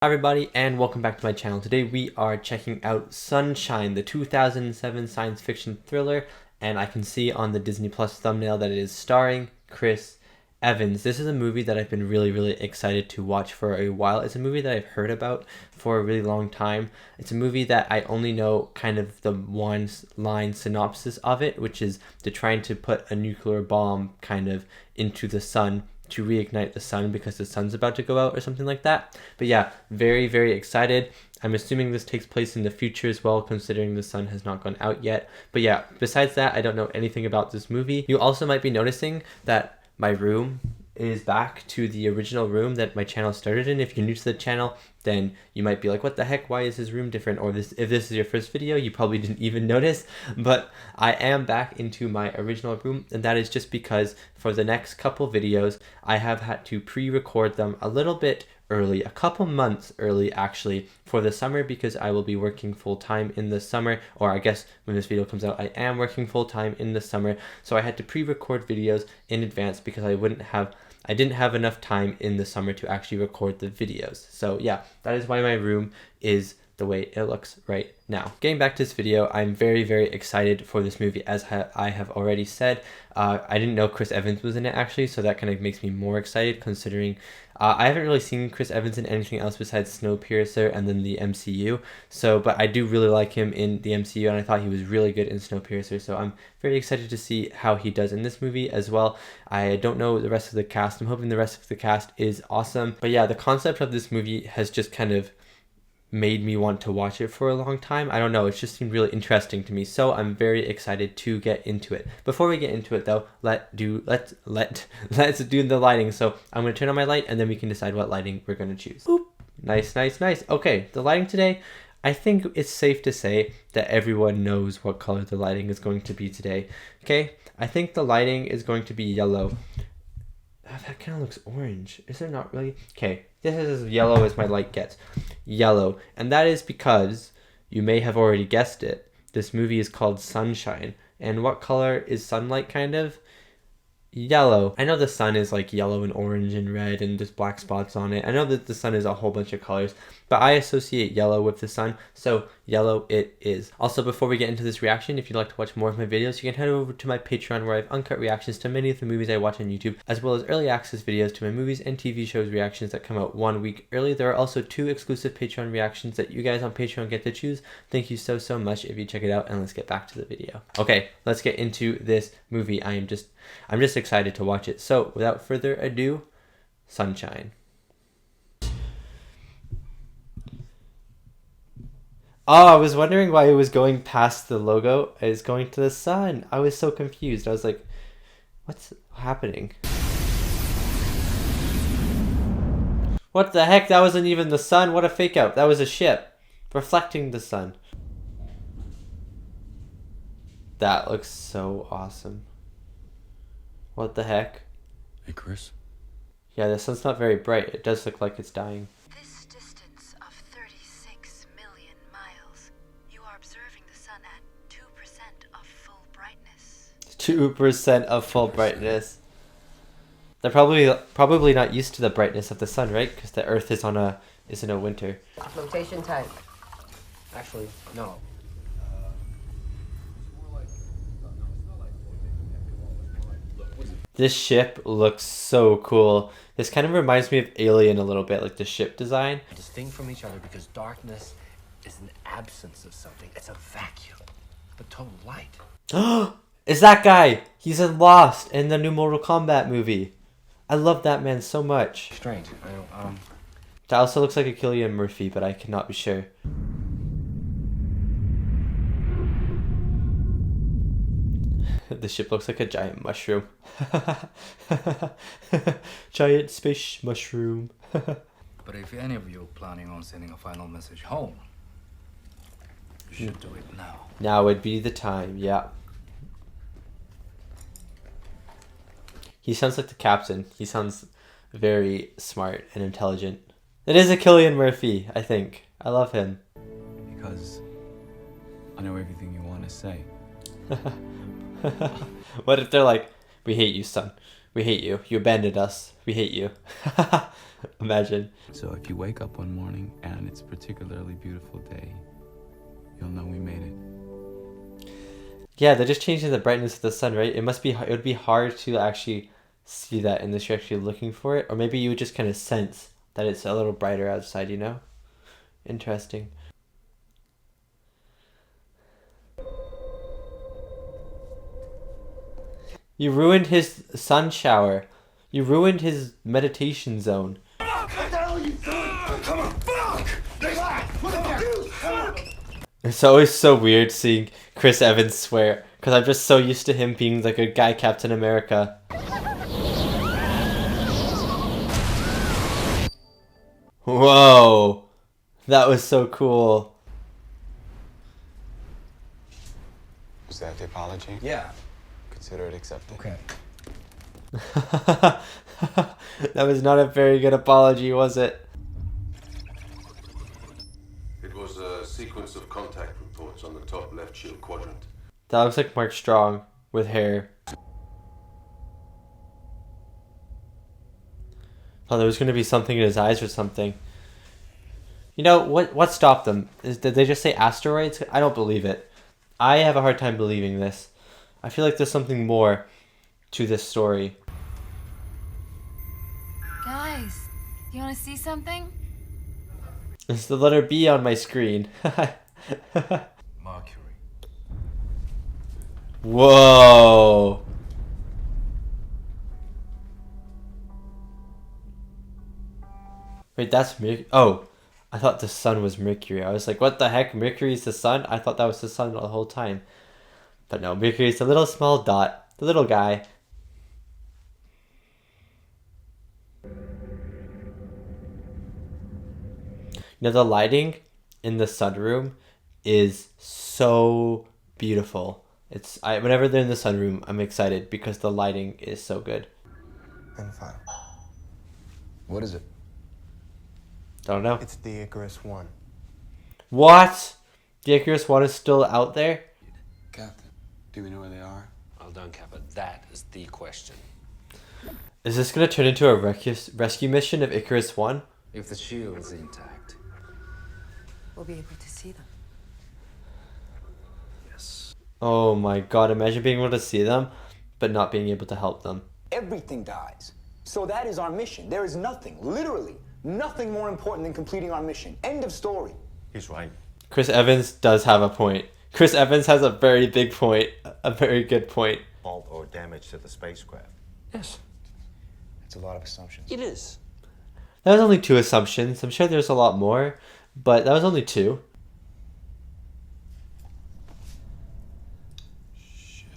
Hi everybody and welcome back to my channel. Today we are checking out Sunshine, the 2007 science fiction thriller, and I can see on the Disney Plus thumbnail that it is starring Chris Evans. This is a movie that I've been really excited to watch for a while. It's a movie that I've heard about for a really long time. It's a movie that I only know kind of the one line synopsis of it, which is they're trying to put a nuclear bomb kind of into the sun to reignite the sun because the sun's about to go out or something like that. But yeah, very excited. I'm assuming this takes place in the future as well, considering the sun has not gone out yet. But yeah, besides that, I don't know anything about this movie. You also might be noticing that my room is back to the original room that my channel started in. If you're new to the channel, then you might be like, what the heck, why is his room different? Or if this is your first video, you probably didn't even notice. But I am back into my original room, and that is just because for the next couple videos, I have had to pre-record them a little bit early, a couple months early actually, for the summer, because I will be working full-time in the summer, or I guess when this video comes out, I am working full-time in the summer. So I had to pre-record videos in advance because I didn't have enough time in the summer to actually record the videos. So yeah, that is why my room is the way it looks right now. Getting back to this video, I'm very excited for this movie, as I have already said. I didn't know Chris Evans was in it actually, so that kind of makes me more excited, considering I haven't really seen Chris Evans in anything else besides Snowpiercer and then the MCU. But I do really like him in the MCU, and I thought he was really good in Snowpiercer. So I'm very excited to see how he does in this movie as well. I don't know the rest of the cast. I'm hoping the rest of the cast is awesome. But yeah, the concept of this movie has just kind of made me want to watch it for a long time. I don't know, it's just seemed really interesting to me, so I'm very excited to get into it. Before we get into it though, let's do the lighting. So I'm going to turn on my light and then we can decide what lighting we're going to choose. Boop. Nice. Okay, the lighting today, I think it's safe to say that everyone knows what color the lighting is going to be today. Okay, I think the lighting is going to be yellow. That kind of looks orange. Is it not really? Okay, this is as yellow as my light gets. Yellow. And that is because, you may have already guessed it, this movie is called Sunshine. And what color is sunlight kind of? Yellow. I know the sun is like yellow and orange and red and just black spots on it. I know that the sun is a whole bunch of colors, but I associate yellow with the sun, so yellow it is. Also, before we get into this reaction, if you'd like to watch more of my videos, you can head over to my Patreon, where I have uncut reactions to many of the movies I watch on YouTube, as well as early access videos to my movies and TV shows reactions that come out 1 week early. There are also 2 exclusive Patreon reactions that you guys on Patreon get to choose. Thank you so much if you check it out, and let's get back to the video. Okay, let's get into this movie. I'm just excited to watch it. So without further ado, Sunshine. Oh, I was wondering why it was going past the logo. It's going to the sun. I was so confused. I was like, what's happening? What the heck? That wasn't even the sun. What a fake out. That was a ship reflecting the sun. That looks so awesome. What the heck? Hey, Chris. Yeah, the sun's not very bright. It does look like it's dying. This distance of 36 million miles, you are observing the sun at 2% of full brightness. 2% of full brightness. They're probably not used to the brightness of the sun, right? Because the Earth is in a winter. Flotation tank. Actually, no. This ship looks so cool. This kind of reminds me of Alien a little bit, like the ship design. Distinct from each other because darkness is an absence of something. It's a vacuum. But total light. Is that guy? He's in Lost in the new Mortal Kombat movie. I love that man so much. Strange. That also looks like a Cillian Murphy, but I cannot be sure. The ship looks like a giant mushroom. Giant space mushroom. But if any of you are planning on sending a final message home, you should do it now. Now would be the time, yeah. He sounds like the captain. He sounds very smart and intelligent. It is a Cillian Murphy, I think. I love him. Because I know everything you want to say. What if they're like, we hate you, son. We hate you. You abandoned us. We hate you. Imagine. So if you wake up one morning and it's a particularly beautiful day, you'll know we made it. Yeah, they're just changing the brightness of the sun, right? It would be hard to actually see that unless you're actually looking for it. Or maybe you would just kind of sense that it's a little brighter outside, you know? Interesting. You ruined his sun shower. You ruined his meditation zone. It's always so weird seeing Chris Evans swear, because I'm just so used to him being like a guy Captain America. Whoa! That was so cool. Was that the apology? Yeah. Consider it accepted. Okay. That was not a very good apology, was it? It was a sequence of contact reports on the top left shield quadrant. That looks like Mark Strong with hair. Oh, there was going to be something in his eyes or something. You know, what stopped them? Did they just say asteroids? I don't believe it. I have a hard time believing this. I feel like there's something more to this story. Guys, you want to see something? It's the letter B on my screen. Mercury. Whoa. Wait, that's Mercury. Oh, I thought the sun was Mercury. I was like, what the heck? Mercury's the sun? I thought that was the sun the whole time. But no, Mercury's the little small dot. The little guy. You know, the lighting in the sunroom is so beautiful. Whenever they're in the sunroom, I'm excited because the lighting is so good. And fine. What is it? Don't know. It's the Icarus One. What? The Icarus One is still out there? Captain, do we know where they are? Well done, Captain. That is the question. Is this going to turn into a rescue mission of Icarus One? If the shield is intact. We'll be able to see them. Yes. Oh my god, imagine being able to see them, but not being able to help them. Everything dies. So that is our mission. There is nothing, literally, nothing more important than completing our mission. End of story. He's right. Chris Evans does have a point. Chris Evans has a very big point. A very good point. Fault or damage to the spacecraft. Yes. It's a lot of assumptions. It is. That was only 2 assumptions. I'm sure there's a lot more, but that was only 2. Shit.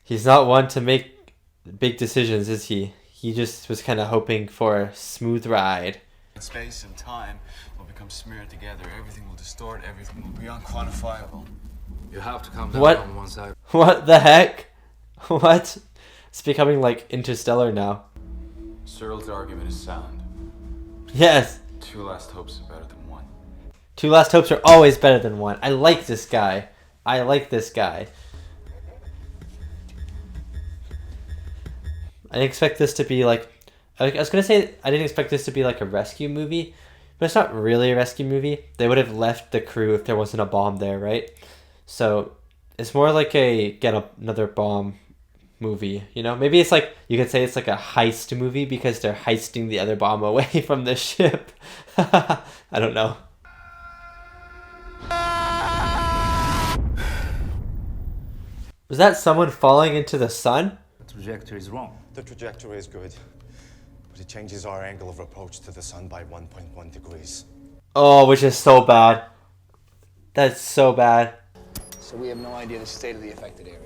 He's not one to make big decisions, is he? He just was kind of hoping for a smooth ride. Space and time will become smeared together. Everything will distort. Everything will be unquantifiable. You have to come down What? on one side. What the heck? What? It's becoming like Interstellar now. Searle's argument is sound. Yes. 2 last hopes are better than 1. 2 last hopes are always better than 1. I like this guy. I like this guy. I didn't expect this to be like... I was going to say I didn't expect this to be like a rescue movie, but it's not really a rescue movie. They would have left the crew if there wasn't a bomb there, right? So it's more like a get another bomb movie, you know? Maybe it's like, you could say it's like a heist movie because they're heisting the other bomb away from the ship. I don't know. Was that someone falling into the sun? The trajectory is wrong. The trajectory is good, but it changes our angle of approach to the sun by 1.1 degrees. Oh, which is so bad. That's so bad. So we have no idea the state of the affected area.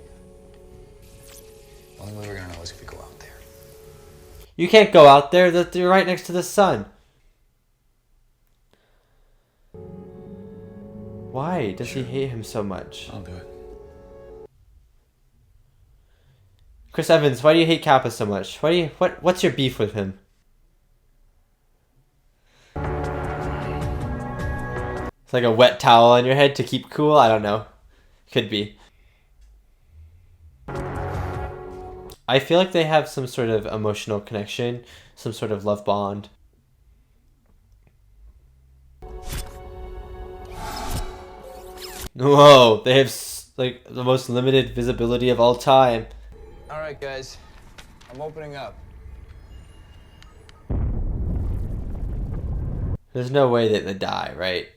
The only way we're gonna know is if we go out there. You can't go out there. You're right next to the sun. Why does he hate him so much? I'll do it. Chris Evans, why do you hate Kappa so much? What's your beef with him? It's like a wet towel on your head to keep cool? I don't know. Could be. I feel like they have some sort of emotional connection, some sort of love bond. Whoa, they have like the most limited visibility of all time. All right, guys, I'm opening up. There's no way that they die, right?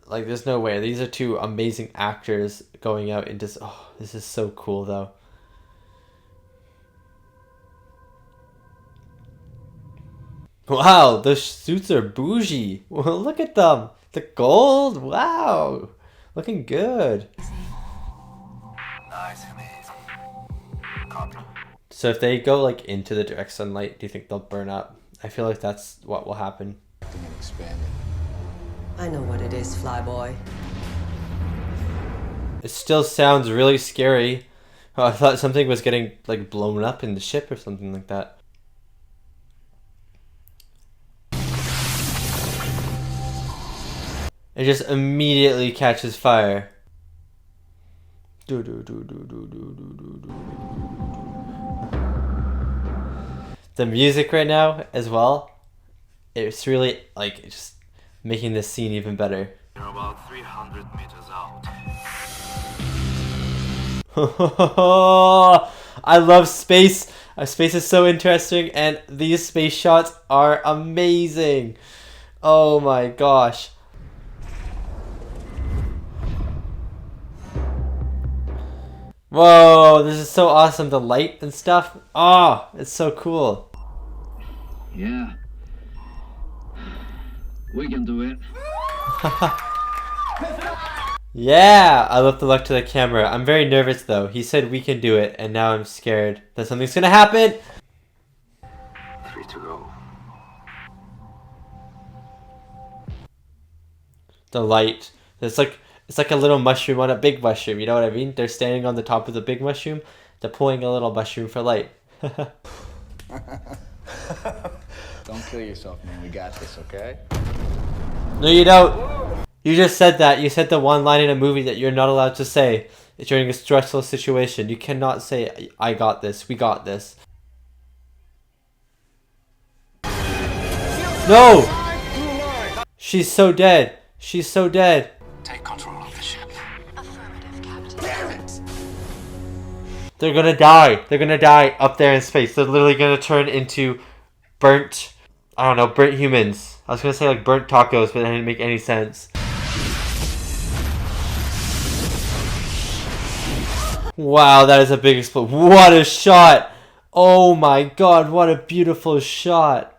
Like, there's no way. These are two amazing actors going out into... Oh, this is so cool, though. Wow, those suits are bougie. Well, look at them. The gold. Wow. Looking good. Nice, copy. So if they go, like, into the direct sunlight, do you think they'll burn up? I feel like that's what will happen. I know what it is, Flyboy. It still sounds really scary. Oh, I thought something was getting, like, blown up in the ship or something like that. It just immediately catches fire. The music right now as well, it's really like just making this scene even better. You're about 300 meters out. I love space. Space is so interesting, and these space shots are amazing. Oh my gosh. Whoa, this is so awesome. The light and stuff. Oh, it's so cool. Yeah. We can do it. Yeah, I love the look to the camera. I'm very nervous though. He said we can do it, and now I'm scared that something's gonna happen. 3 to go. The light. It's like a little mushroom on a big mushroom. You know what I mean? They're standing on the top of the big mushroom, deploying a little mushroom for light. Don't kill yourself, man. We got this, okay? No, you don't. You just said that. You said the one line in a movie that you're not allowed to say during a stressful situation. You cannot say, I got this. We got this. No! She's so dead. She's so dead. Take control of the ship. Affirmative, Captain. Damn it! They're gonna die. They're gonna die up there in space. They're literally gonna turn into burnt, I don't know, burnt humans. I was gonna say like burnt tacos, but that didn't make any sense. Wow, that is a big explosion. What a shot! Oh my god, what a beautiful shot.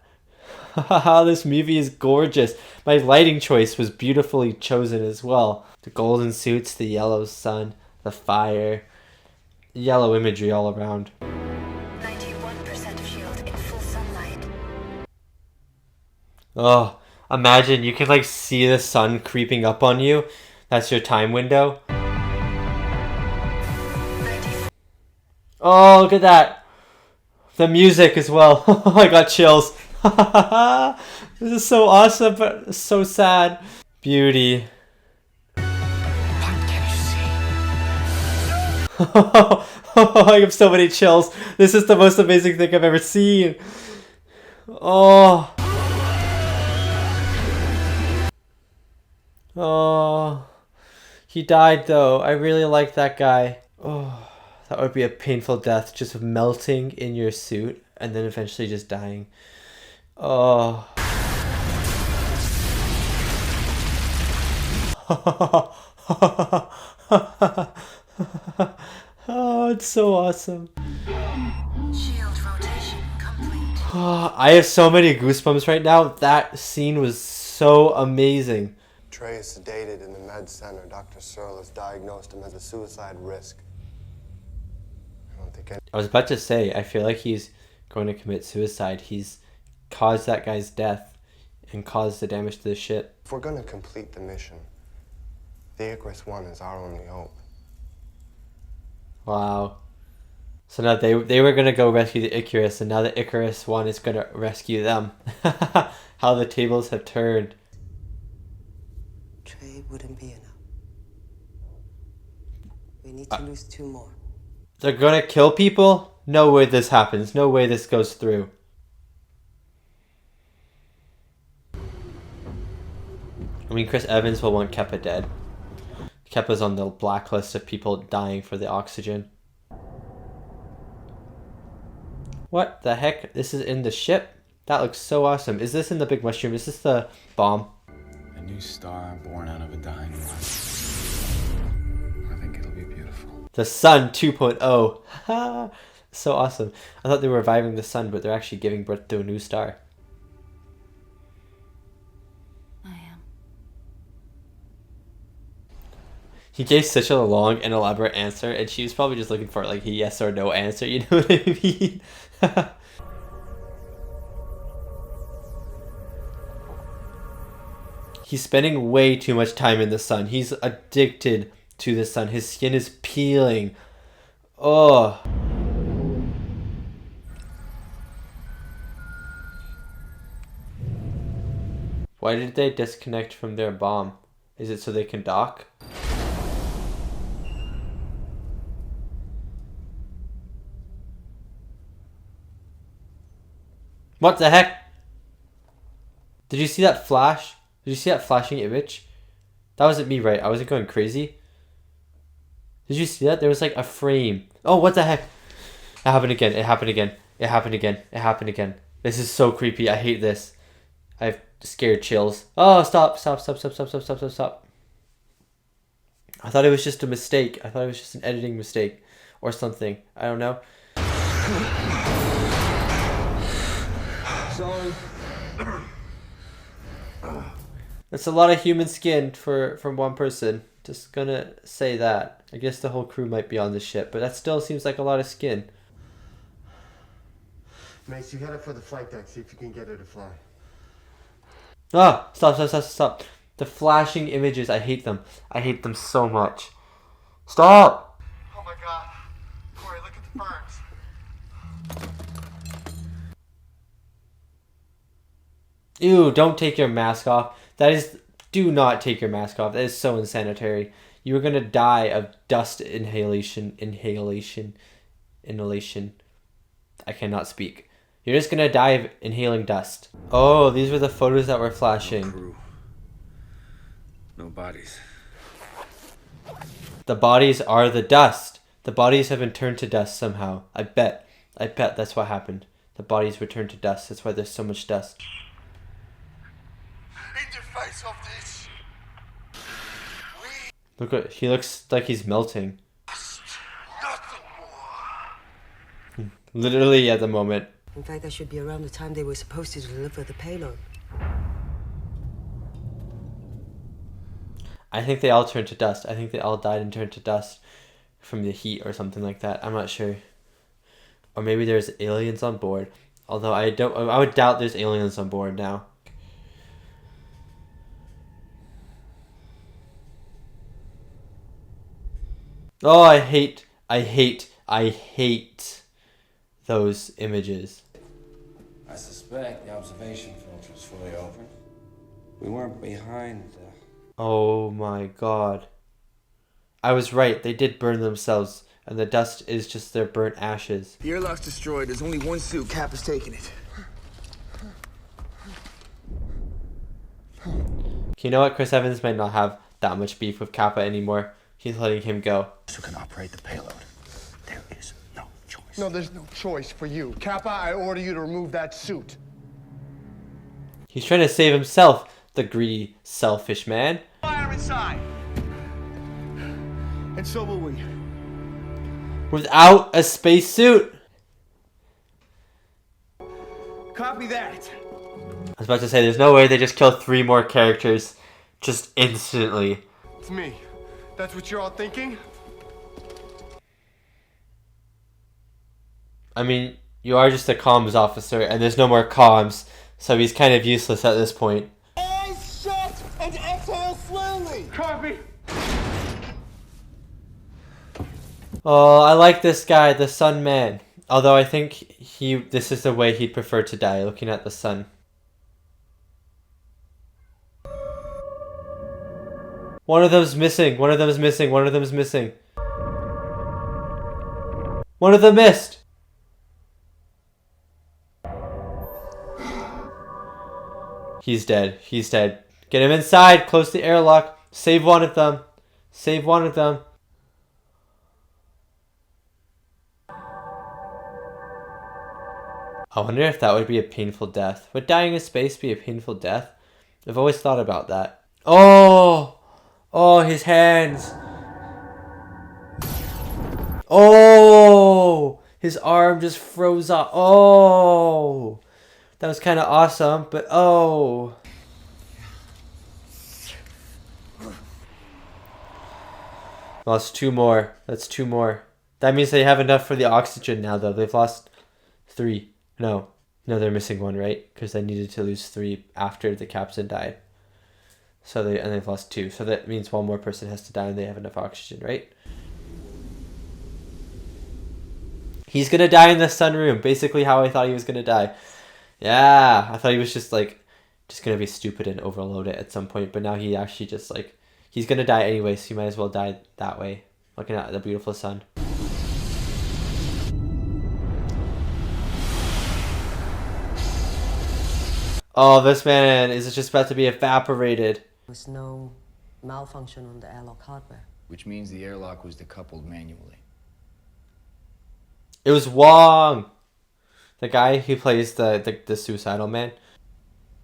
This movie is gorgeous. My lighting choice was beautifully chosen as well. The golden suits, the yellow sun, the fire, yellow imagery all around. 91% shield in full sunlight. Oh, imagine you can like see the sun creeping up on you. That's your time window. Oh, look at that. The music as well. I got chills. This is so awesome, but so sad. Beauty. What can you see? I have so many chills. This is the most amazing thing I've ever seen. Oh. Oh. He died though. I really like that guy. Oh. That would be a painful death, just melting in your suit and then eventually just dying. Oh. Oh, it's so awesome. Shield rotation complete. Oh, I have so many goosebumps right now. That scene was so amazing. Trey is sedated in the med center. Dr. Searle has diagnosed him as a suicide risk. I was about to say, I feel like he's going to commit suicide. He's caused that guy's death and caused the damage to the ship. If we're going to complete the mission, the Icarus One is our only hope. Wow. So now they were going to go rescue the Icarus, and now the Icarus One is going to rescue them. How the tables have turned. Trey wouldn't be enough. We need to lose 2 more. They're gonna kill people? No way this happens. No way this goes through. I mean, Chris Evans will want Keppa dead. Keppa's on the blacklist of people dying for the oxygen. What the heck? This is in the ship? That looks so awesome. Is this in the big mushroom? Is this the bomb? A new star born out of a dying one. I think it'll be beautiful. The Sun 2.0. So awesome. I thought they were reviving the sun, but they're actually giving birth to a new star. I am. He gave such a long and elaborate answer, and she was probably just looking for like a yes or no answer, you know what I mean? He's spending way too much time in the sun. He's addicted to the sun. His skin is peeling. Oh. Why did they disconnect from their bomb? Is it so they can dock? What the heck? Did you see that flash? Did you see that flashing image? That wasn't me, right? I wasn't going crazy. Did you see that? There was like a frame. Oh, what the heck? It happened again. It happened again. It happened again. It happened again. This is so creepy. I hate this. I have scared chills. Oh, stop. Stop, stop, stop, stop, stop, stop, stop, stop. I thought it was just a mistake. I thought it was just an editing mistake or something. I don't know. Sorry. That's a lot of human skin from one person. Just gonna say that. I guess the whole crew might be on the ship, but that still seems like a lot of skin. Mace, you head up for the flight deck. See if you can get her to fly. Ah! Stop, stop, stop, stop. The flashing images, I hate them. I hate them so much. Stop! Oh my god. Corey, look at the burns. Ew, don't take your mask off. That is... Do not take your mask off. That is so unsanitary. You are gonna die of dust inhalation. I cannot speak. You're just gonna die of inhaling dust. Oh, these were the photos that were flashing. No crew. No bodies. The bodies are the dust. The bodies have been turned to dust somehow. I bet that's what happened. The bodies were turned to dust. That's why there's so much dust. In the face of this. Look at, he looks like he's melting. Nothing more. Literally at the moment. In fact, that should be around the time they were supposed to deliver the payload. I think they all turned to dust. I think they all died and turned to dust from the heat or something like that. I'm not sure. Or maybe there's aliens on board. Although I would doubt there's aliens on board now. Oh, I hate those images. I suspect the observation filter is fully open. We weren't behind the... Oh my god. I was right, they did burn themselves, and the dust is just their burnt ashes. The airlock's destroyed. There's only one suit. Cap has taken it. You know what? Chris Evans might not have that much beef with Kappa anymore. He's letting him go. Who can operate the payload? There is no choice. No, there's no choice for you. Kappa, I order you to remove that suit. He's trying to save himself, the greedy, selfish man. Fire inside. And so will we. Without a spacesuit. Copy that. I was about to say, there's no way they just killed 3 more characters just instantly. It's me. That's what you're all thinking? I mean, you are just a comms officer, and there's no more comms, so he's kind of useless at this point. Eyes shut and exhale slowly. Copy. Oh, I like this guy, the Sun Man. Although I think this is the way he'd prefer to die, looking at the sun. One of them's missing. One of them's missing. One of them's missing. One of them missed. He's dead. He's dead. Get him inside. Close the airlock. Save one of them. Save one of them. I wonder if that would be a painful death. Would dying in space be a painful death? I've always thought about that. Oh! Oh, his hands. Oh! His arm just froze up. Oh! That was kind of awesome, but oh. Lost 2 more. That's 2 more. That means they have enough for the oxygen now, though. They've lost 3. No, they're missing 1, right? Because they needed to lose 3 after the captain died. So they've lost 2. So that means 1 more person has to die, and they have enough oxygen, right? He's gonna die in the sunroom. Basically, how I thought he was gonna die. Yeah, I thought he was just gonna be stupid and overload it at some point. But now he actually just he's gonna die anyway, so he might as well die that way, looking at the beautiful sun. Oh, this man is just about to be evaporated. There's no malfunction on the airlock hardware. Which means the airlock was decoupled manually. It was Wong, the guy who plays the suicidal man.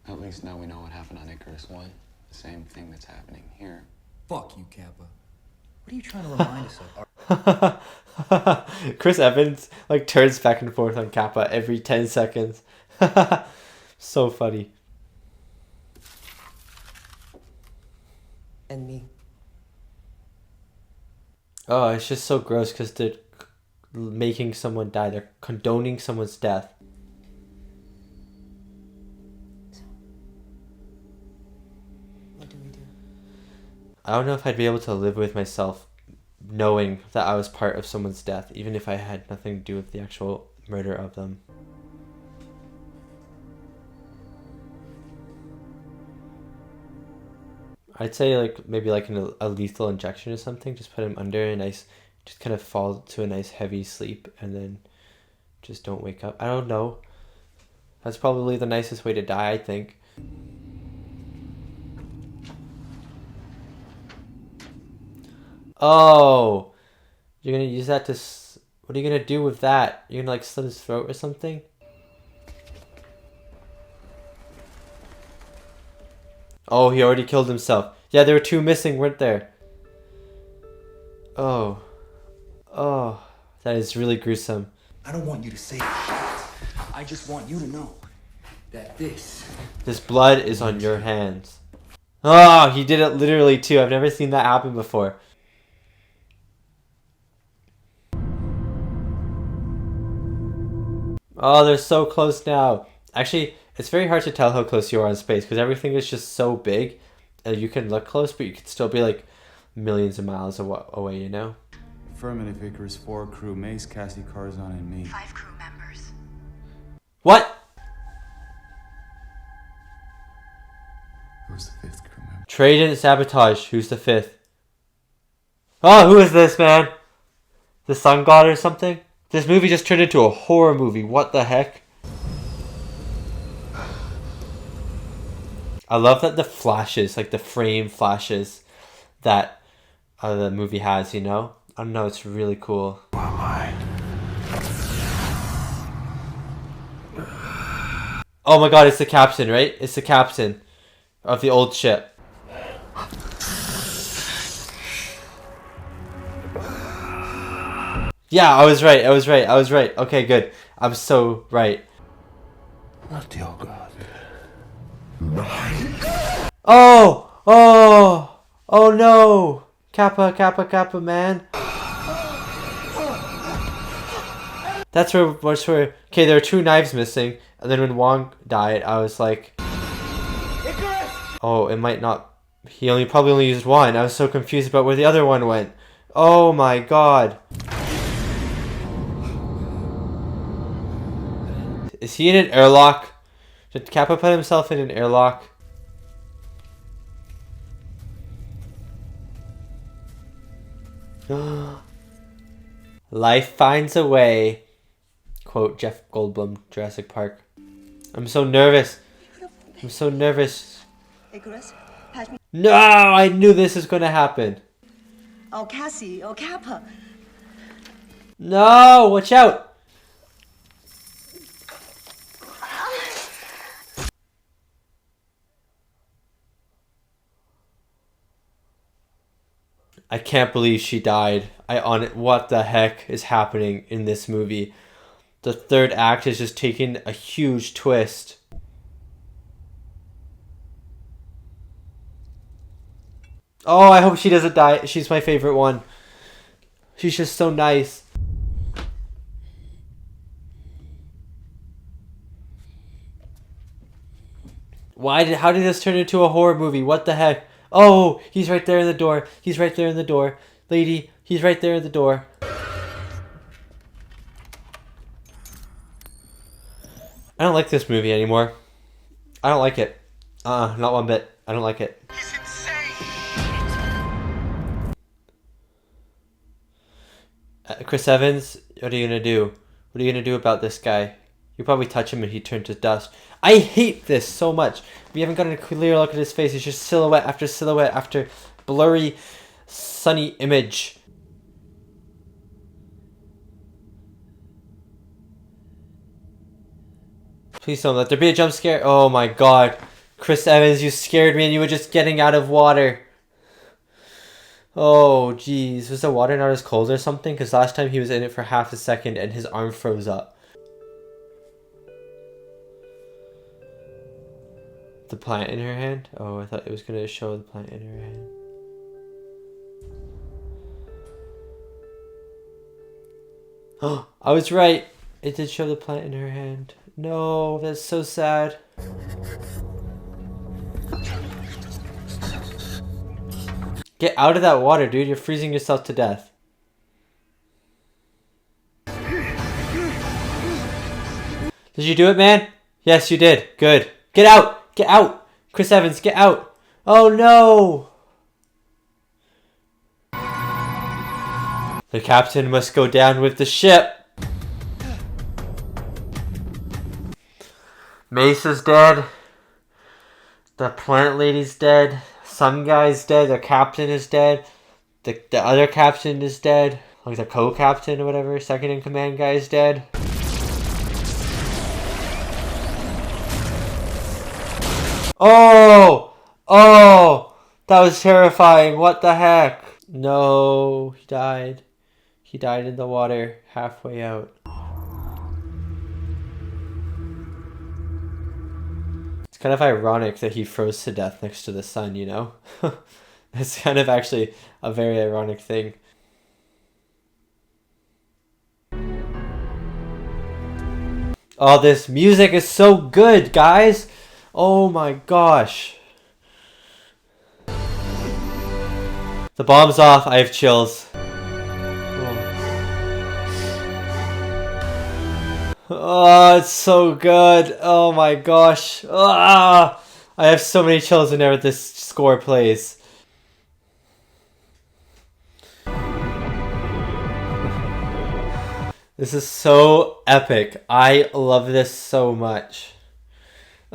At least now we know what happened on Icarus 1. The same thing that's happening here. Fuck you, Kappa. What are you trying to remind us of? Chris Evans turns back and forth on Kappa every 10 seconds. So funny. And me. Oh, it's just so gross because they're making someone die. They're condoning someone's death. What do we do? I don't know if I'd be able to live with myself knowing that I was part of someone's death, even if I had nothing to do with the actual murder of them. I'd say maybe a lethal injection or something. Just put him under a nice, just kind of fall to a nice heavy sleep and then just don't wake up. I don't know. That's probably the nicest way to die, I think. Oh, you're gonna use that to. What are you gonna do with that? You're gonna slit his throat or something? Oh, he already killed himself. Yeah, there were 2 missing, weren't there? Oh. Oh. That is really gruesome. I don't want you to say shit. I just want you to know that this blood is on your hands. Oh, he did it literally too. I've never seen that happen before. Oh, they're so close now. Actually, it's very hard to tell how close you are in space because everything is just so big. You can look close, but you can still be millions of miles away, you know? Affirmative, Icarus 4 crew, Mace, Cassie, Carzon, and me. 5 crew members. What? Who's the 5th crew member? Tradent Sabotage. Who's the 5th? Oh, who is this, man? The sun god or something? This movie just turned into a horror movie. What the heck? I love that the flashes, the frame flashes that the movie has, you know? I don't know, it's really cool. Oh my god, it's the captain, right? It's the captain of the old ship. Yeah, I was right. Okay, good. I'm so right. Not your god. Oh no! Kappa, man. That's where, okay, there are 2 knives missing, and then when Wong died, I was like, oh, it might not, he probably only used 1. I was so confused about where the other one went. Oh my god. Is he in an airlock? Did Kappa put himself in an airlock? Life finds a way. Quote Jeff Goldblum, Jurassic Park. I'm so nervous. I'm so nervous. No, I knew this was going to happen. Oh, Cassie, oh, Kappa. No, watch out. I can't believe she died. What the heck is happening in this movie? The third act is just taking a huge twist. Oh, I hope she doesn't die. She's my favorite one. She's just so nice. How did this turn into a horror movie? What the heck? Oh, he's right there in the door. He's right there in the door. Lady, he's right there in the door. I don't like this movie anymore. I don't like it. Not one bit. I don't like it. He's insane. Chris Evans, what are you gonna do? What are you gonna do about this guy? You probably touch him and he turns to dust. I hate this so much. We haven't gotten a clear look at his face. It's just silhouette after blurry, sunny image. Please don't let there be a jump scare. Oh my god. Chris Evans, you scared me and you were just getting out of water. Oh jeez. Was the water not as cold or something? Because last time he was in it for half a second and his arm froze up. The plant in her hand? Oh, I thought it was going to show the plant in her hand. Oh, I was right. It did show the plant in her hand. No, that's so sad. Get out of that water, dude. You're freezing yourself to death. Did you do it, man? Yes, you did. Good. Get out! Get out! Chris Evans, get out! Oh no! The captain must go down with the ship. Mace is dead. The plant lady's dead. Some guy's dead. The captain is dead. The other captain is dead. Like the co-captain or whatever, second in command guy is dead. Oh! Oh! That was terrifying. What the heck? No, he died. He died in the water halfway out. It's kind of ironic that he froze to death next to the sun, you know? It's kind of actually a very ironic thing. Oh, this music is so good, guys! Oh my gosh. The bomb's off. I have chills. Oh, it's so good. Oh my gosh. Ah, I have so many chills whenever this score plays. This is so epic. I love this so much.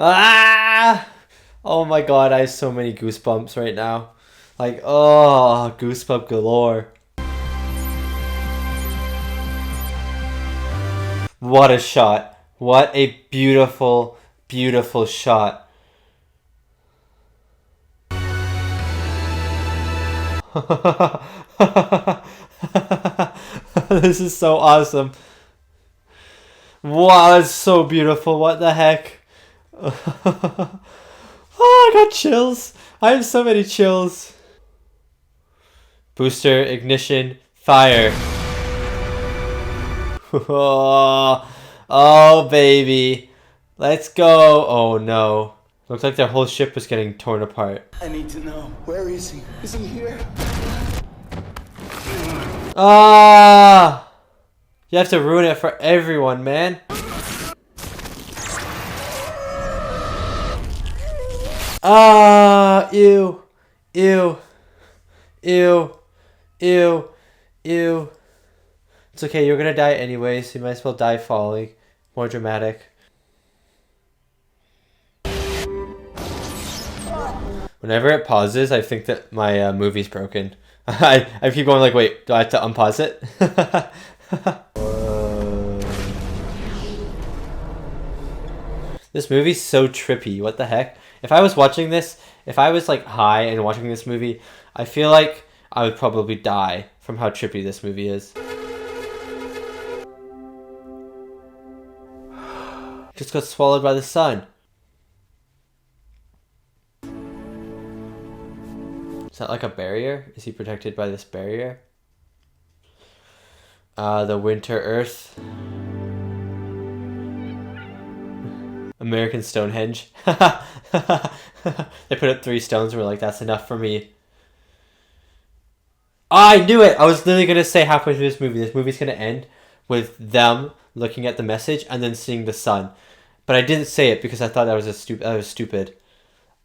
Ah! Oh my god, I have so many goosebumps right now. Like, oh, goosebump galore. What a shot. What a beautiful, beautiful shot. This is so awesome. Wow, it's so beautiful. What the heck? Oh, I got chills. I have so many chills. Booster, ignition, fire. Oh, baby. Let's go. Oh, no. Looks like their whole ship was getting torn apart. I need to know. Where is he? Is he here? Ah! You have to ruin it for everyone, man. Ah! Ew. Ew. Ew. Ew. Ew. It's okay, you're gonna die anyway, so you might as well die falling. More dramatic. Whenever it pauses, I think that my movie's broken. I keep going like, wait, do I have to unpause it? This movie's so trippy. What the heck? If I was watching this, if I was like high and watching this movie, I feel like I would probably die from how trippy this movie is. Just got swallowed by the sun. Is that like a barrier? Is he protected by this barrier? The Winter Earth. American Stonehenge. They put up 3 stones and were like, that's enough for me. I knew it! I was literally going to say halfway through this movie's going to end with them looking at the message and then seeing the sun. But I didn't say it because I thought that was stupid.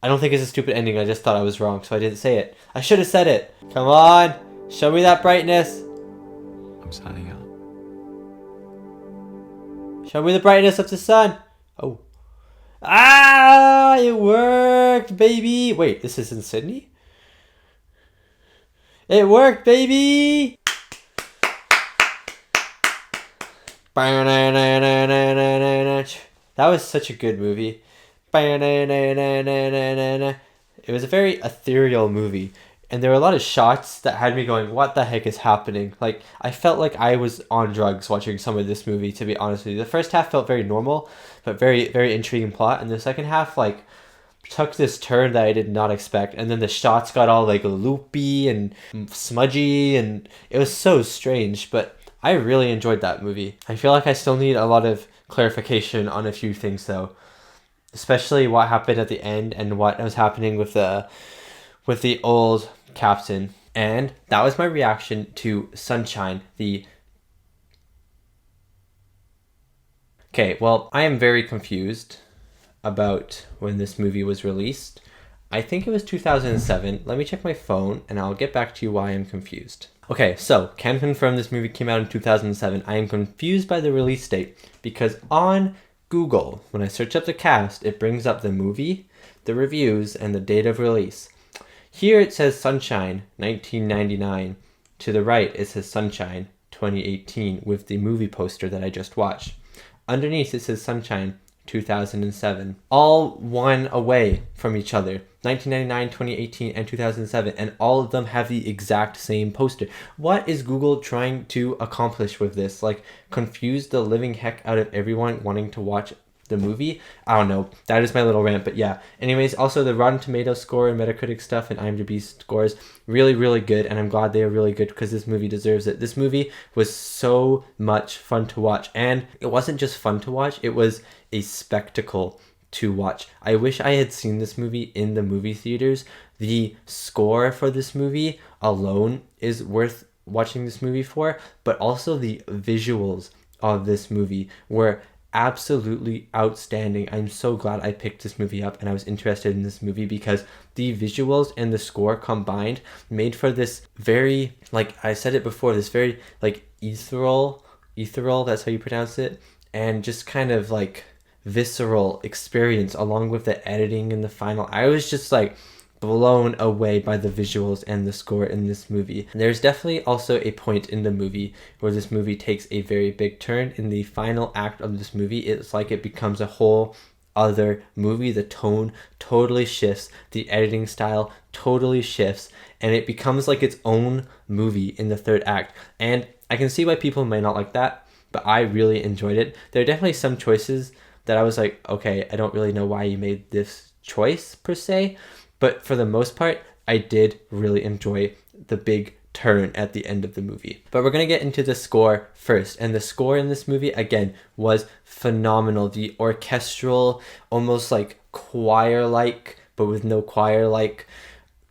I don't think it's a stupid ending, I just thought I was wrong, so I didn't say it. I should have said it. Come on! Show me that brightness! I'm signing out. Show me the brightness of the sun! Oh. Ah! It worked, baby! Wait, this is in Sydney? It worked, baby! That was such a good movie. It was a very ethereal movie, and there were a lot of shots that had me going, what the heck is happening? Like, I felt like I was on drugs watching some of this movie, to be honest with you. The first half felt very normal, but very, very intriguing plot, and the second half, like, took this turn that I did not expect, and then the shots got all, like, loopy and smudgy, and it was so strange, but I really enjoyed that movie. I feel like I still need a lot of clarification on a few things, though. Especially what happened at the end and what was happening with the old captain. And that was my reaction to Sunshine, Okay, well, I am very confused about when this movie was released. I think it was 2007. Let me check my phone and I'll get back to you why I'm confused. Okay, so can confirm this movie came out in 2007. I am confused by the release date because on Google, when I search up the cast, it brings up the movie, the reviews, and the date of release. Here it says Sunshine, 1999. To the right, it says Sunshine, 2018, with the movie poster that I just watched. Underneath, it says Sunshine, 2007. All one away from each other. 1999, 2018, and 2007. And all of them have the exact same poster. What is Google trying to accomplish with this? Like, confuse the living heck out of everyone wanting to watch the movie? I don't know. That is my little rant, but yeah. Anyways, also the Rotten Tomatoes score and Metacritic stuff and IMDb scores, really, really good. And I'm glad they are really good because this movie deserves it. This movie was so much fun to watch. And it wasn't just fun to watch. It was a spectacle to watch. I wish I had seen this movie in the movie theaters. The score for this movie alone is worth watching this movie for, but also the visuals of this movie were absolutely outstanding. I'm so glad I picked this movie up and I was interested in this movie because the visuals and the score combined made for this very, like I said it before, this very like ethereal, that's how you pronounce it, and just kind of like visceral experience along with the editing and the final. I was just like blown away by the visuals and the score in this movie. And there's definitely also a point in the movie where this movie takes a very big turn. In the final act of this movie, it's like it becomes a whole other movie. The tone totally shifts, the editing style totally shifts, and it becomes like its own movie in the third act. And I can see why people may not like that, but I really enjoyed it. There are definitely some choices that I was like, okay, I don't really know why you made this choice per se, but for the most part, I did really enjoy the big turn at the end of the movie. But we're going to get into the score first, and the score in this movie, again, was phenomenal. The orchestral, almost like choir-like, but with no choir-like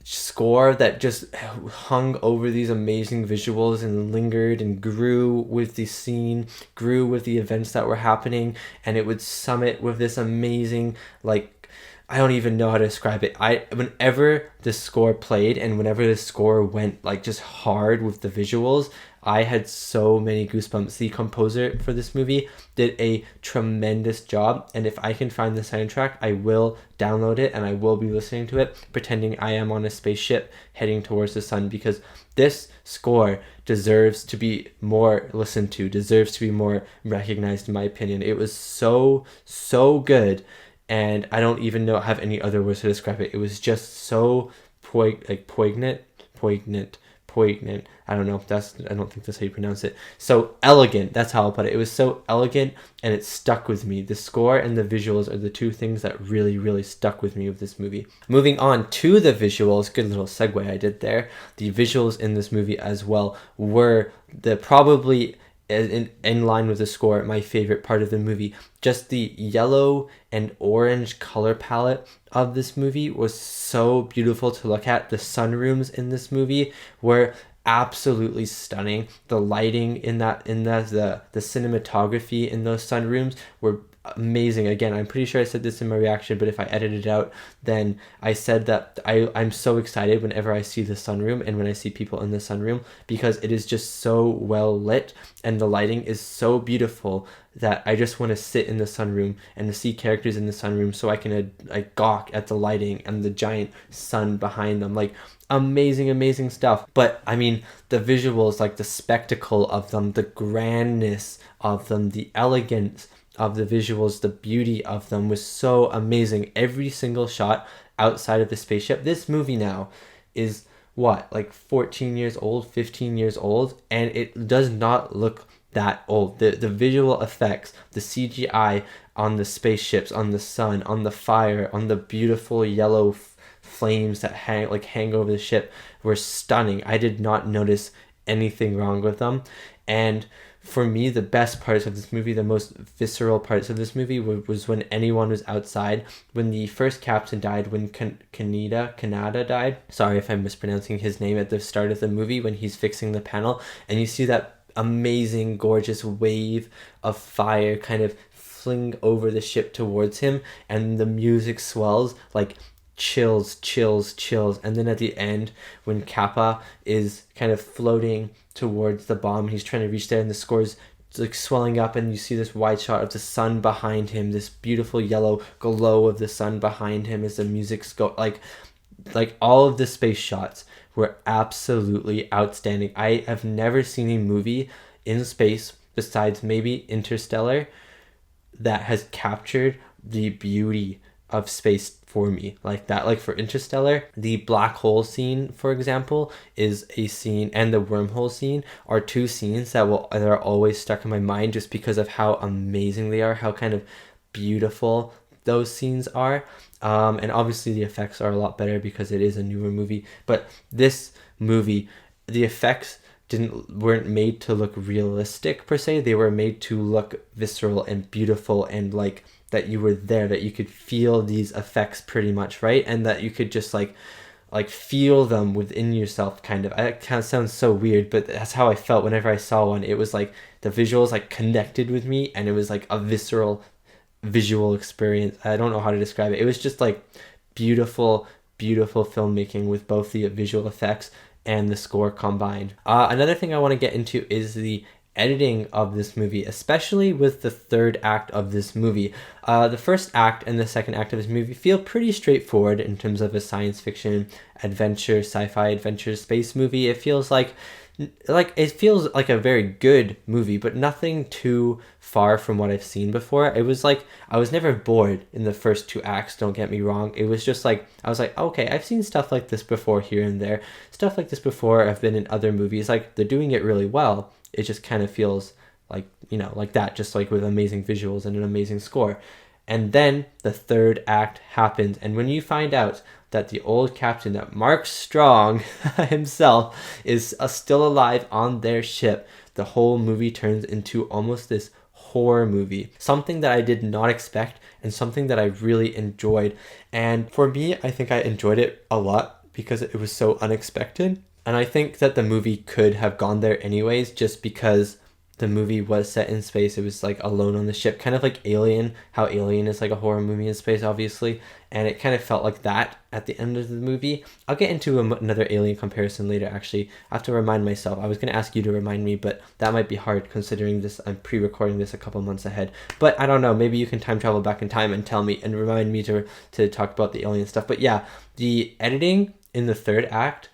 score that just hung over these amazing visuals and lingered and grew with the scene, grew with the events that were happening, and it would summit with this amazing, like, I don't even know how to describe it. Whenever the score played and whenever the score went like just hard with the visuals, I had so many goosebumps. The composer for this movie did a tremendous job, and if I can find the soundtrack, I will download it and I will be listening to it, pretending I am on a spaceship heading towards the sun, because this score deserves to be more listened to, deserves to be more recognized, in my opinion. It was so good, and I don't even have any other words to describe it. It was just so poignant. I don't know if I don't think that's how you pronounce it. So elegant, that's how I'll put it. It was so elegant, and it stuck with me. The score and the visuals are the two things that really stuck with me with this movie. Moving on to the visuals, good little segue I did there. The visuals in this movie as well were probably in line with the score, my favorite part of the movie. Just the yellow and orange color palette of this movie was so beautiful to look at. The sunrooms in this movie were absolutely stunning. The lighting in the cinematography in those sunrooms were amazing. Again, I'm pretty sure I said this in my reaction, but if I edited it out, then I said that I'm so excited whenever I see the sunroom and when I see people in the sunroom, because it is just so well lit and the lighting is so beautiful that I just want to sit in the sunroom and to see characters in the sunroom so I can gawk at the lighting and the giant sun behind them. Like, amazing stuff. But I mean, the visuals, like the spectacle of them, the grandness of them, the elegance of the visuals, the beauty of them was so amazing. Every single shot outside of the spaceship. This movie now is like 14 years old, 15 years old, and it does not look that old. The visual effects, the CGI on the spaceships, on the sun, on the fire, on the beautiful yellow flames that hang over the ship were stunning. I did not notice anything wrong with them. And for me, the best parts of this movie, the most visceral parts of this movie was when anyone was outside, when the first captain died, when Kanada died. Sorry if I'm mispronouncing his name at the start of the movie, when he's fixing the panel, and you see that amazing, gorgeous wave of fire kind of fling over the ship towards him, and the music swells, like chills, and then at the end, when Kappa is kind of floating towards the bomb, he's trying to reach there, and the score's like swelling up, and you see this wide shot of the sun behind him, this beautiful yellow glow of the sun behind him as the music's like all of the space shots were absolutely outstanding. I have never seen a movie in space besides maybe Interstellar that has captured the beauty of space for me like that. Like for Interstellar, the black hole scene, for example, is a scene, and the wormhole scene are two scenes that are always stuck in my mind just because of how amazing they are, how kind of beautiful those scenes are. And obviously the effects are a lot better because it is a newer movie. But this movie, the effects weren't made to look realistic per se. They were made to look visceral and beautiful, and like that you were there, that you could feel these effects pretty much, right? And that you could just like feel them within yourself, kind of. It kind of sounds so weird, but that's how I felt whenever I saw one. It was like the visuals like connected with me, and it was like a visceral visual experience. I don't know how to describe it. It was just like beautiful filmmaking with both the visual effects and the score combined. Another thing I want to get into is the editing of this movie, especially with the third act of this movie. The first act and the second act of this movie feel pretty straightforward in terms of a science fiction adventure, sci-fi adventure space movie. It feels like a very good movie, but nothing too far from what I've seen before. It was like I was never bored in the first two acts, don't get me wrong. It was just like I was like, okay, I've seen stuff like this before here and there. Stuff like this before I've been in other movies. Like, they're doing it really well. It just kind of feels like, like that, just like with amazing visuals and an amazing score. And then the third act happens, and when you find out that the old captain, that Mark Strong himself, is still alive on their ship, the whole movie turns into almost this horror movie. Something that I did not expect, and something that I really enjoyed. And for me, I think I enjoyed it a lot because it was so unexpected. And I think that the movie could have gone there anyways, just because the movie was set in space. It was like alone on the ship, kind of like Alien, how Alien is like a horror movie in space, obviously, and it kind of felt like that at the end of the movie. I'll get into another Alien comparison later. Actually, I have to remind myself. I was going to ask you to remind me, but that might be hard considering this. I'm pre-recording this a couple months ahead, but I don't know, maybe you can time travel back in time and tell me and remind me to talk about the Alien stuff. But yeah, the editing in the third act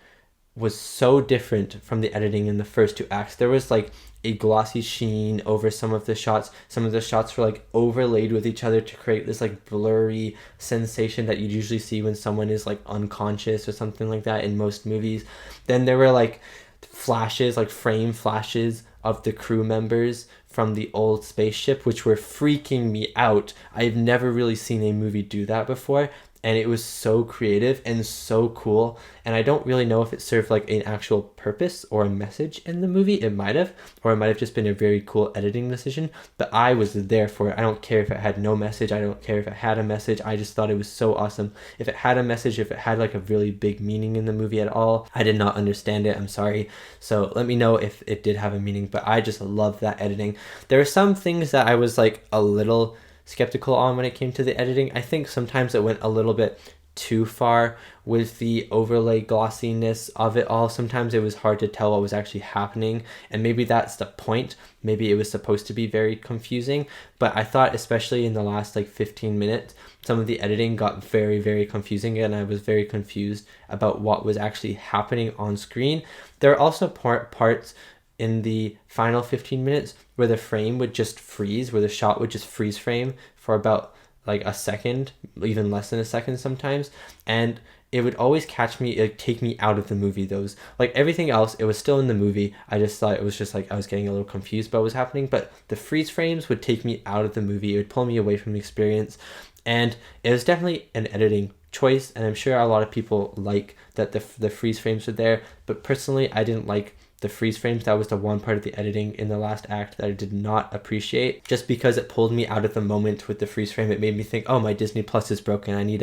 was so different from the editing in the first two acts. There was like a glossy sheen over some of the shots. Some of the shots were like overlaid with each other to create this like blurry sensation that you usually see when someone is like unconscious or something like that in most movies. Then there were like flashes, like frame flashes of the crew members from the old spaceship, which were freaking me out. I've never really seen a movie do that before. And it was so creative and so cool. And I don't really know if it served like an actual purpose or a message in the movie. It might have, or it might have just been a very cool editing decision. But I was there for it. I don't care if it had no message. I don't care if it had a message. I just thought it was so awesome. If it had a message, if it had like a really big meaning in the movie at all, I did not understand it. I'm sorry. So let me know if it did have a meaning. But I just loved that editing. There are some things that I was like a little skeptical on when it came to the editing. I think sometimes it went a little bit too far with the overlay glossiness of it all. Sometimes it was hard to tell what was actually happening, and maybe that's the point. Maybe it was supposed to be very confusing, but I thought especially in the last like 15 minutes, some of the editing got very, very confusing, and I was very confused about what was actually happening on screen. There are also parts in the final 15 minutes where the frame would just freeze, where the shot would just freeze frame for about like a second, even less than a second sometimes. And it would always catch me, it take me out of the movie. Those, like everything else, it was still in the movie. I just thought it was just like I was getting a little confused about what was happening. But the freeze frames would take me out of the movie. It would pull me away from the experience. And it was definitely an editing choice. And I'm sure a lot of people like that the freeze frames were there. But personally, I didn't like the freeze frames. That was the one part of the editing in the last act that I did not appreciate, just because it pulled me out of the moment with the freeze frame. It made me think, oh, my Disney Plus is broken. I need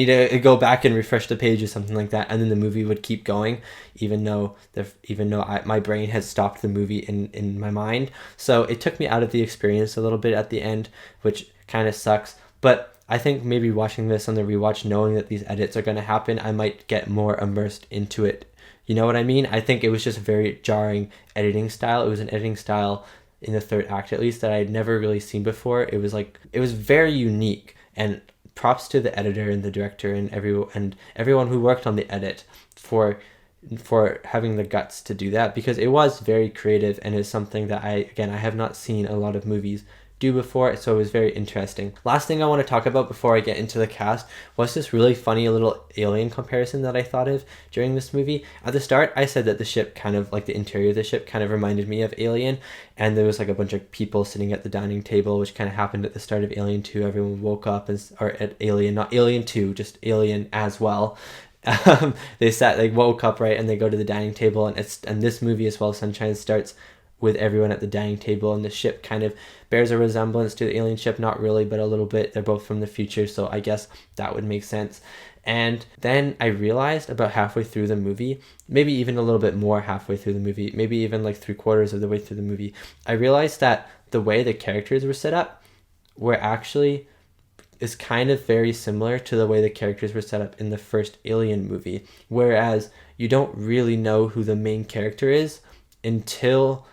to go back and refresh the page or something like that. And then the movie would keep going, even though my brain had stopped the movie in my mind. So it took me out of the experience a little bit at the end, which kind of sucks. But I think maybe watching this on the rewatch, knowing that these edits are going to happen, I might get more immersed into it. You know what I mean? I think it was just a very jarring editing style. It was an editing style in the third act, at least, that I had never really seen before. It was very unique, and props to the editor and the director and everyone who worked on the edit for having the guts to do that, because it was very creative and is something that I have not seen a lot of movies do before, so it was very interesting. Last thing I want to talk about before I get into the cast was this really funny little Alien comparison that I thought of during this movie. At the start, I said that the ship kind of, like the interior of the ship kind of reminded me of Alien, and there was like a bunch of people sitting at the dining table, which kind of happened at the start of Alien 2. Everyone woke up, or at Alien, not Alien 2, just Alien as well. They woke up, right, and they go to the dining table, and this movie as well, Sunshine, starts with everyone at the dining table, and the ship kind of bears a resemblance to the alien ship. Not really, but a little bit. They're both from the future, so I guess that would make sense. And then I realized about halfway through the movie, maybe even a little bit more halfway through the movie, maybe even like 3/4 of the way through the movie, I realized that the way the characters were set up is kind of very similar to the way the characters were set up in the first Alien movie, whereas you don't really know who the main character is until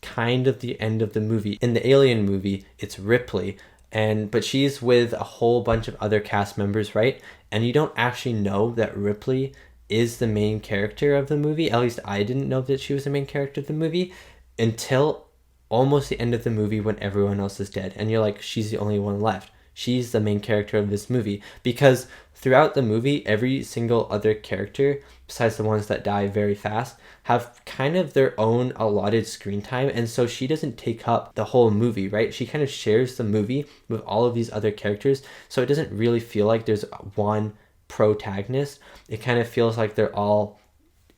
kind of the end of the movie. In the Alien movie, it's Ripley, but she's with a whole bunch of other cast members, right? And you don't actually know that Ripley is the main character of the movie. At least I didn't know that she was the main character of the movie until almost the end of the movie, when everyone else is dead, and you're like, she's the only one left. She's the main character of this movie, because throughout the movie, every single other character, besides the ones that die very fast, have kind of their own allotted screen time, and so she doesn't take up the whole movie, right? She kind of shares the movie with all of these other characters, so it doesn't really feel like there's one protagonist. It kind of feels like they're all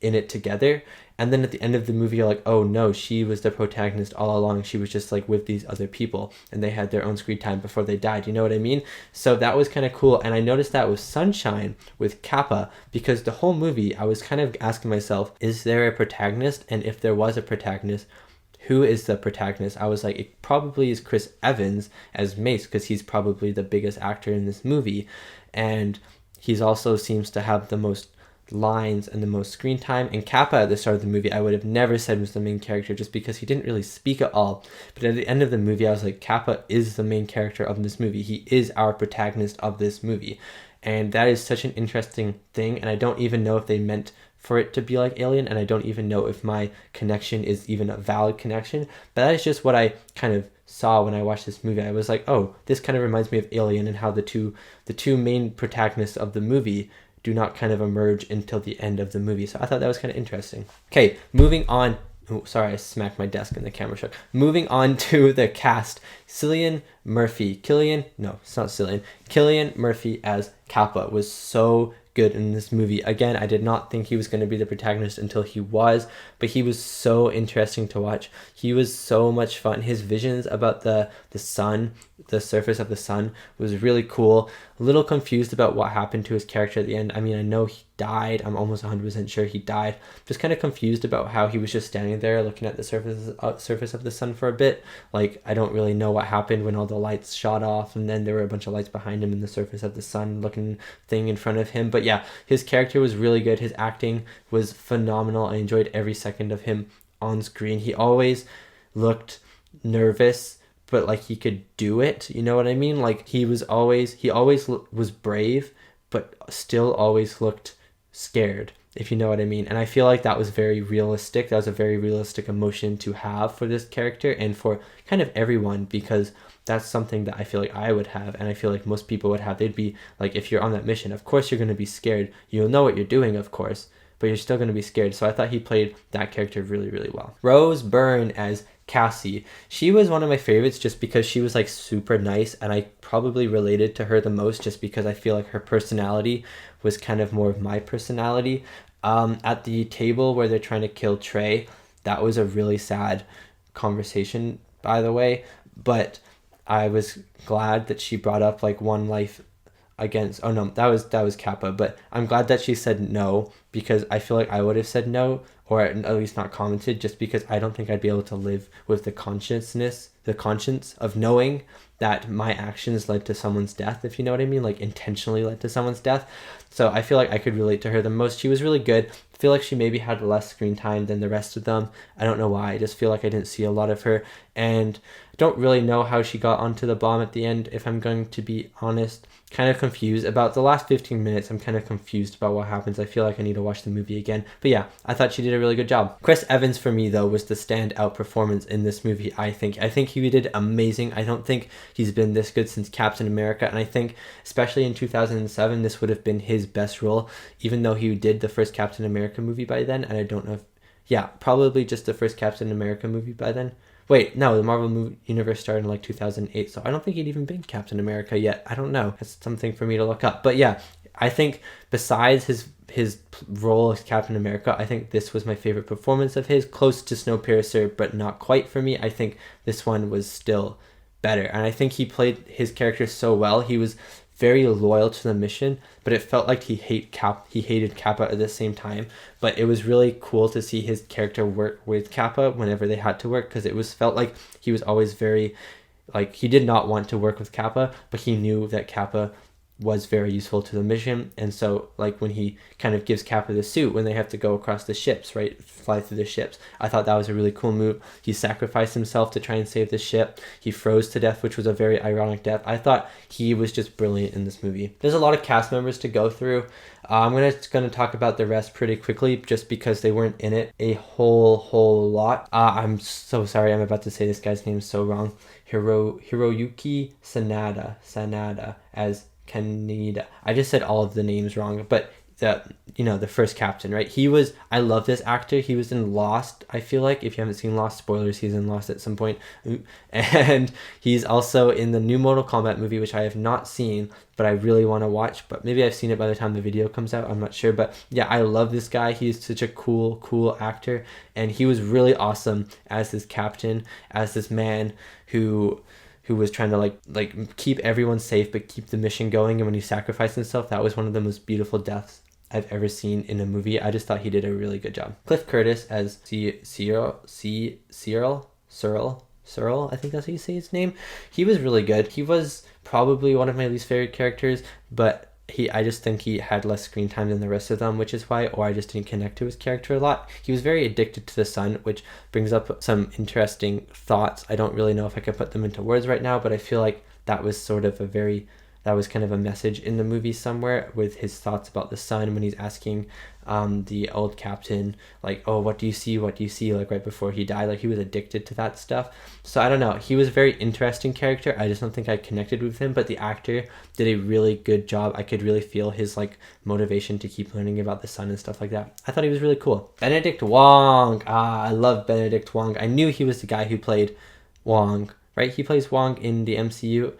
in it together. And then at the end of the movie, you're like, oh no, she was the protagonist all along. She was just like with these other people, and they had their own screen time before they died. You know what I mean? So that was kind of cool. And I noticed that with Sunshine, with Kappa, because the whole movie, I was kind of asking myself, is there a protagonist? And if there was a protagonist, who is the protagonist, I was like, it probably is Chris Evans as Mace, because he's probably the biggest actor in this movie. And he's also seems to have the most lines and the most screen time. And Kappa at the start of the movie, I would have never said was the main character, just because he didn't really speak at all. But at the end of the movie, I was like, Kappa is the main character of this movie. He is our protagonist of this movie. And that is such an interesting thing. And I don't even know if they meant for it to be like Alien, and I don't even know if my connection is even a valid connection. But that is just what I kind of saw when I watched this movie. I was like, oh, this kind of reminds me of Alien, and how the two main protagonists of the movie do not kind of emerge until the end of the movie. So I thought that was kind of interesting. Okay, moving on. Oh, sorry, I smacked my desk and the camera shook. Moving on to the cast. Cillian Murphy as Kappa was so good in this movie. Again, I did not think he was going to be the protagonist until he was, but he was so interesting to watch. He was so much fun. His visions about the sun, the surface of the sun, was really cool. A little confused about what happened to his character at the end. I mean, I know he died. I'm almost 100% sure he died. Just kind of confused about how he was just standing there looking at the surface of the sun for a bit. Like, I don't really know what happened when all the lights shot off, and then there were a bunch of lights behind him and the surface of the sun looking thing in front of him. But yeah, his character was really good. His acting was phenomenal. I enjoyed every second of him on screen. He always looked nervous, but like he could do it, you know what I mean? Like he always was brave, but still always looked scared, if you know what I mean. And I feel like that was very realistic. That was a very realistic emotion to have for this character and for kind of everyone, because that's something that I feel like I would have, and I feel like most people would have. They'd be like, if you're on that mission, of course you're going to be scared. You'll know what you're doing, of course, but you're still going to be scared. So I thought he played that character really, really well. Rose Byrne as Cassie. She was one of my favorites just because she was like super nice, and I probably related to her the most just because I feel like her personality was kind of more of my personality. At the table where they're trying to kill Trey, that was a really sad conversation, by the way, but I was glad that she brought up like one life against, oh no, that was Kappa, but I'm glad that she said no, because I feel like I would have said no, or at least not commented, just because I don't think I'd be able to live with the conscience of knowing that my actions led to someone's death, if you know what I mean, like intentionally led to someone's death. So I feel like I could relate to her the most. She was really good. I feel like she maybe had less screen time than the rest of them. I don't know why. I just feel like I didn't see a lot of her, and don't really know how she got onto the bomb at the end, if I'm going to be honest. Kind of confused about the last 15 minutes. I'm kind of confused about what happens. I feel like I need to watch the movie again. But yeah, I thought she did a really good job. Chris Evans for me though was the standout performance in this movie. I think he did amazing. I don't think he's been this good since Captain America, and I think especially in 2007 this would have been his best role, even though he did the first Captain America movie by then, and I don't know if, yeah, probably just the first Captain America movie by then. Wait, no, the Marvel Universe started in like 2008, so I don't think he'd even been Captain America yet. I don't know. That's something for me to look up. But yeah, I think besides his role as Captain America, I think this was my favorite performance of his. Close to Snowpiercer, but not quite for me. I think this one was still better. And I think he played his character so well. He was very loyal to the mission, but it felt like he hated Kappa at the same time. But it was really cool to see his character work with Kappa whenever they had to work, because it felt like he was always very, like, he did not want to work with Kappa, but he knew that Kappa was very useful to the mission. And so like when he kind of gives Kappa the suit when they have to go across the ships, right, fly through the ships, I thought that was a really cool move. He sacrificed himself to try and save the ship. He froze to death, which was a very ironic death. I thought he was just brilliant in this movie. There's a lot of cast members to go through. I'm gonna talk about the rest pretty quickly just because they weren't in it a whole lot. I'm so sorry, I'm about to say this guy's name so wrong. Hiroyuki Sanada as Kaneda. I just said all of the names wrong, but the first captain, right? I love this actor. He was in Lost. I feel like, if you haven't seen Lost, spoilers, he's in Lost at some point. And he's also in the new Mortal Kombat movie, which I have not seen, but I really want to watch. But maybe I've seen it by the time the video comes out. I'm not sure. But yeah, I love this guy. He's such a cool actor. And he was really awesome as this captain, as this man who was trying to like keep everyone safe but keep the mission going, and when he sacrificed himself, that was one of the most beautiful deaths I've ever seen in a movie. I just thought he did a really good job. Cliff Curtis as Cyril, I think that's how you say his name. He was really good. He was probably one of my least favorite characters, but I just think he had less screen time than the rest of them, which is why, or I just didn't connect to his character a lot. He was very addicted to the sun, which brings up some interesting thoughts. I don't really know if I can put them into words right now, but I feel like that was sort of that was kind of a message in the movie somewhere, with his thoughts about the sun when he's asking the old captain, like, oh, what do you see, like right before he died. Like, he was addicted to that stuff. So I don't know, he was a very interesting character. I just don't think I connected with him, but the actor did a really good job. I could really feel his like motivation to keep learning about the sun and stuff like that. I thought he was really cool. Benedict Wong, I love Benedict Wong. I knew he was the guy who played Wong, right? He plays Wong in the MCU.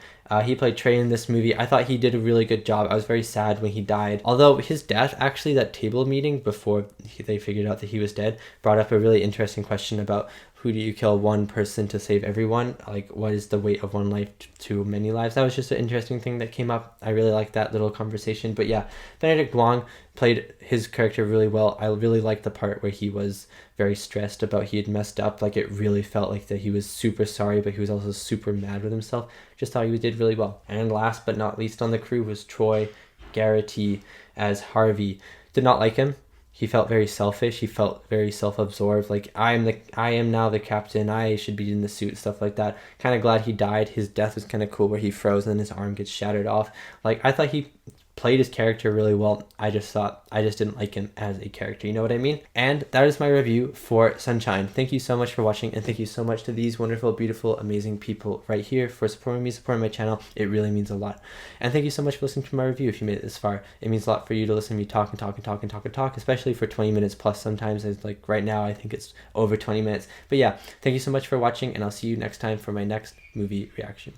He played Trey in this movie. I thought he did a really good job. I was very sad when he died. Although his death, actually, that table meeting before they figured out that he was dead, brought up a really interesting question about who do you kill one person to save everyone? Like, what is the weight of one life to many lives? That was just an interesting thing that came up. I really liked that little conversation. But yeah, Benedict Wong played his character really well. I really liked the part where he was very stressed about he had messed up. Like, it really felt like that he was super sorry, but he was also super mad with himself. Just thought he did really well. And last but not least on the crew was Troy Garity as Harvey. Did not like him. He felt very selfish. He felt very self-absorbed. Like, I am now the captain. I should be in the suit, stuff like that. Kind of glad he died. His death was kind of cool, where he froze and his arm gets shattered off. Like, I thought he played his character really well. I just didn't like him as a character, you know what I mean? And that is my review for Sunshine. Thank you so much for watching, and thank you so much to these wonderful, beautiful, amazing people right here for supporting me, supporting my channel. It really means a lot. And thank you so much for listening to my review. If you made it this far, it means a lot for you to listen to me talk and talk and talk and talk and talk, especially for 20 minutes plus. Sometimes it's like right now I think it's over 20 minutes. But yeah, thank you so much for watching, and I'll see you next time for my next movie reaction.